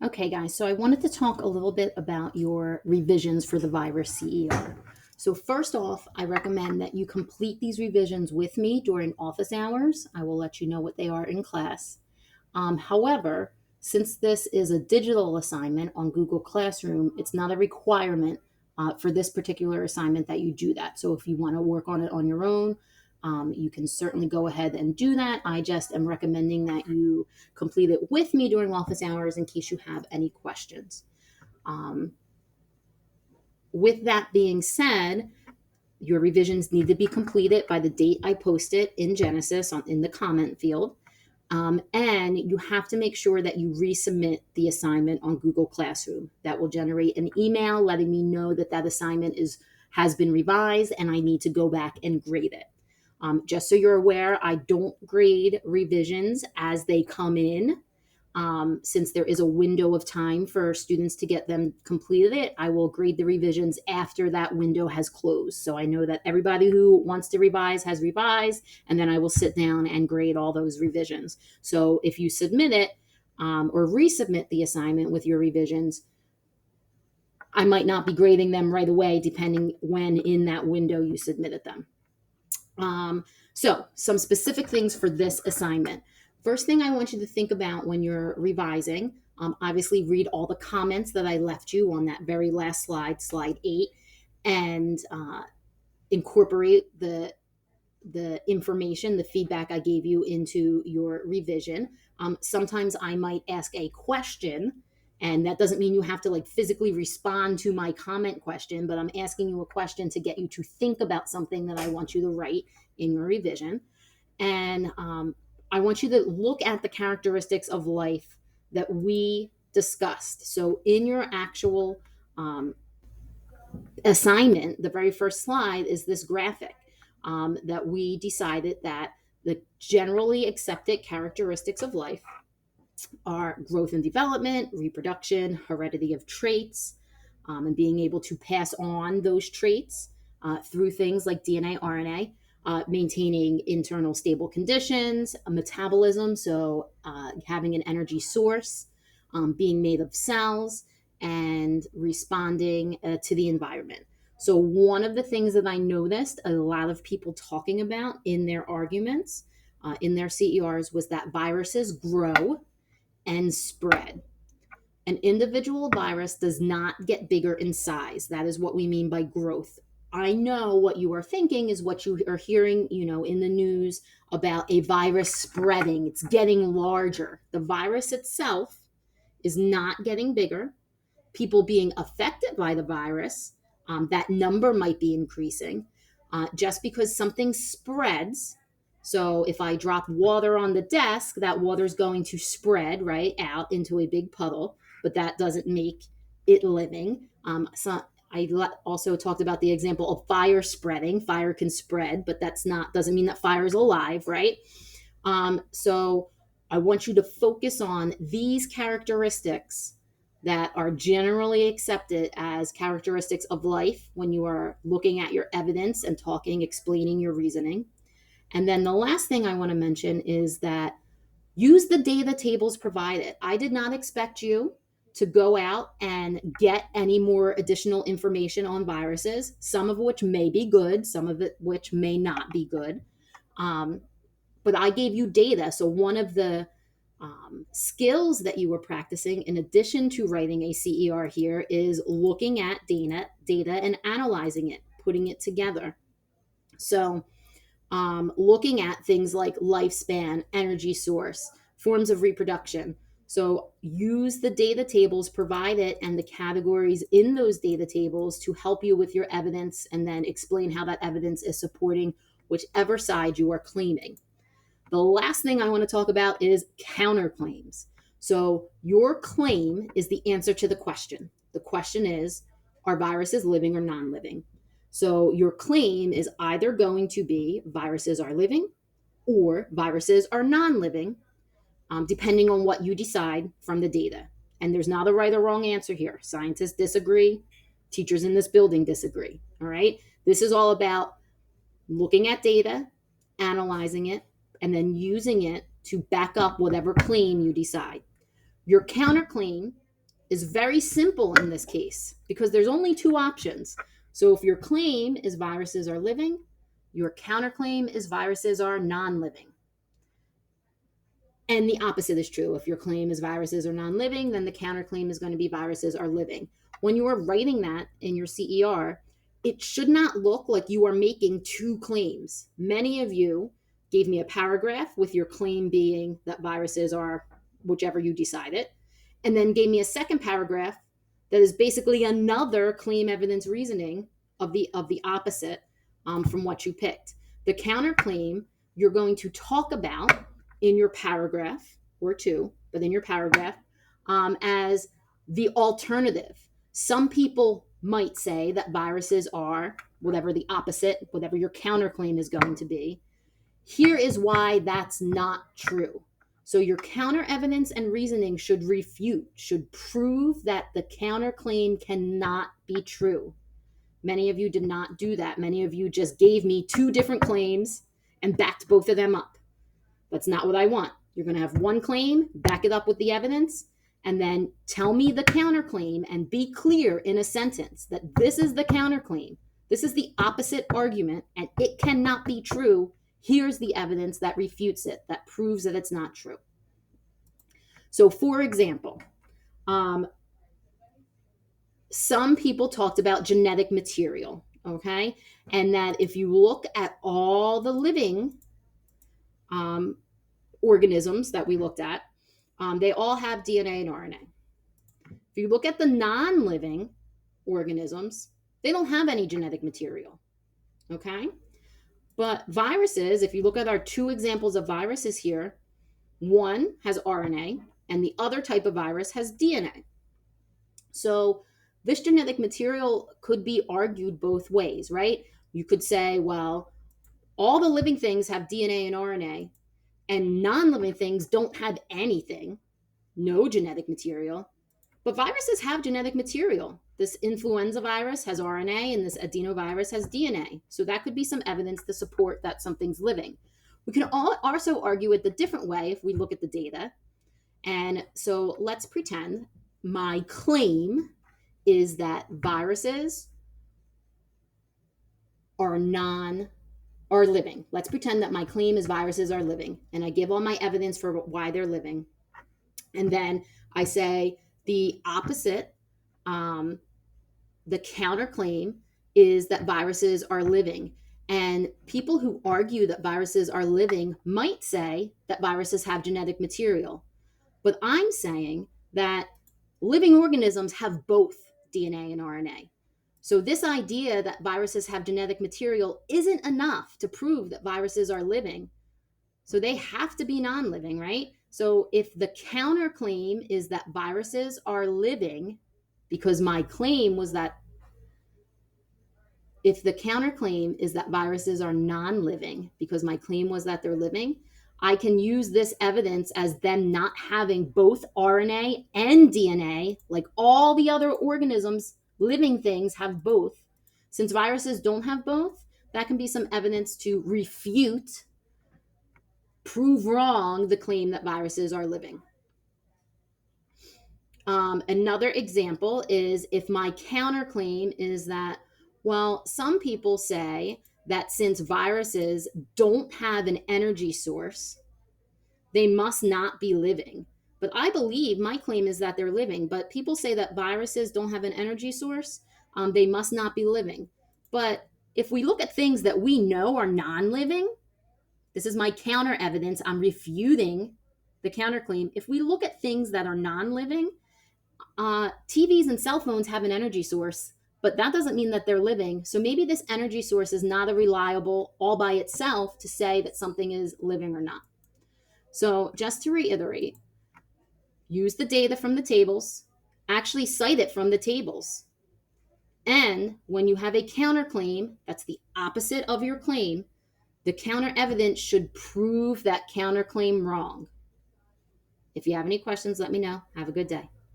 Okay, guys, so I wanted to talk a little bit about your revisions for the virus CER. So, first off, I recommend that you complete these revisions with me during office hours. I will let you know what they are in class. However, since this is a digital assignment on Google Classroom, it's not a requirement for this particular assignment that you do that. So if you want to work on it on your own, you can certainly go ahead and do that. I just am recommending that you complete it with me during office hours in case you have any questions. Um, with that being said, your revisions need to be completed by the date I post it in Genesis in the comment field. And you have to make sure that you resubmit the assignment on Google Classroom. That will generate an email letting me know that that assignment has been revised and I need to go back and grade it. Just so you're aware, I don't grade revisions as they come in. Since there is a window of time for students to get them completed it, I will grade the revisions after that window has closed. So I know that everybody who wants to revise has revised, and then I will sit down and grade all those revisions. So if you submit it or resubmit the assignment with your revisions, I might not be grading them right away, depending when in that window you submitted them. So some specific things for this assignment. First thing I want you to think about when you're revising, obviously read all the comments that I left you on that very last slide, slide 8, and incorporate the information, the feedback I gave you into your revision. Sometimes I might ask a question, and that doesn't mean you have to like physically respond to my comment question, but I'm asking you a question to get you to think about something that I want you to write in your revision. And I want you to look at the characteristics of life that we discussed. So in your actual assignment, the very first slide is this graphic that we decided that the generally accepted characteristics of life are growth and development, reproduction, heredity of traits, and being able to pass on those traits through things like DNA, RNA, maintaining internal stable conditions, metabolism, so having an energy source, being made of cells, and responding to the environment. So, one of the things that I noticed a lot of people talking about in their arguments, in their CERs, was that viruses grow and spread. An individual virus does not get bigger in size. That is what we mean by growth. I know what you are thinking is what you are hearing, in the news about a virus spreading. It's getting larger. The virus itself is not getting bigger. People being affected by the virus, that number might be increasing. Just because something spreads, so if I drop water on the desk, that water is going to spread right out into a big puddle, but that doesn't make it living. Also talked about the example of fire spreading. Fire can spread, but doesn't mean that fire is alive, right? So I want you to focus on these characteristics that are generally accepted as characteristics of life when you are looking at your evidence and talking, explaining your reasoning. And then the last thing I want to mention is that use the data tables provided. I did not expect you to go out and get any more additional information on viruses, some of which may be good, some of it which may not be good. But I gave you data. So one of the skills that you were practicing, in addition to writing a CER here, is looking at data and analyzing it, putting it together. So looking at things like lifespan, energy source, forms of reproduction. So use the data tables provided and the categories in those data tables to help you with your evidence, and then explain how that evidence is supporting whichever side you are claiming. The last thing I want to talk about is counterclaims. So your claim is the answer to the question. The question is, are viruses living or non-living? So your claim is either going to be viruses are living or viruses are non-living, depending on what you decide from the data. And there's not a right or wrong answer here. Scientists disagree. Teachers in this building disagree. All right. This is all about looking at data, analyzing it, and then using it to back up whatever claim you decide. Your counterclaim is very simple in this case because there's only two options. So if your claim is viruses are living, your counterclaim is viruses are non-living. And the opposite is true. If your claim is viruses are non-living, then the counterclaim is going to be viruses are living. When you are writing that in your CER, it should not look like you are making two claims. Many of you gave me a paragraph with your claim being that viruses are whichever you decided, and then gave me a second paragraph that is basically another claim evidence reasoning of the opposite from what you picked. The counterclaim you're going to talk about in your paragraph or two, but in your paragraph as the alternative. Some people might say that viruses are whatever the opposite, whatever your counterclaim is going to be. Here is why that's not true. So your counter evidence and reasoning should refute, should prove that the counterclaim cannot be true. Many of you did not do that. Many of you just gave me two different claims and backed both of them up. That's not what I want. You're going to have one claim, back it up with the evidence, and then tell me the counterclaim and be clear in a sentence that this is the counterclaim. This is the opposite argument, and it cannot be true. Here's the evidence that refutes it, that proves that it's not true. So, for example, some people talked about genetic material, okay? And that if you look at all the living organisms that we looked at, they all have DNA and RNA. If you look at the non-living organisms, they don't have any genetic material, okay? But viruses, if you look at our two examples of viruses here, one has RNA and the other type of virus has DNA. So this genetic material could be argued both ways, right? You could say, well, all the living things have DNA and RNA, and non-living things don't have anything, no genetic material. But viruses have genetic material. This influenza virus has RNA and this adenovirus has DNA. So that could be some evidence to support that something's living. We can also argue it the different way if we look at the data. And so let's pretend my claim is that viruses are living. Let's pretend that my claim is viruses are living, and I give all my evidence for why they're living. And then I say the opposite, the counterclaim is that viruses are living. And people who argue that viruses are living might say that viruses have genetic material. But I'm saying that living organisms have both DNA and RNA. So this idea that viruses have genetic material isn't enough to prove that viruses are living. So they have to be non-living, right? So if the counterclaim is that viruses are living, because my claim was that if the counterclaim is that viruses are non-living, because my claim was that they're living, I can use this evidence as them not having both RNA and DNA, like all the other organisms, living things have both. Since viruses don't have both, that can be some evidence to refute, prove wrong the claim that viruses are living. Another example is if my counterclaim is that, well, some people say that since viruses don't have an energy source, they must not be living. But I believe my claim is that they're living. But people say that viruses don't have an energy source, they must not be living. But if we look at things that we know are non-living, this is my counter evidence. I'm refuting the counterclaim. If we look at things that are non-living, TVs and cell phones have an energy source, but that doesn't mean that they're living. So maybe this energy source is not a reliable all by itself to say that something is living or not. So just to reiterate, use the data from the tables, actually cite it from the tables. And when you have a counterclaim, that's the opposite of your claim, the counter evidence should prove that counterclaim wrong. If you have any questions, let me know. Have a good day.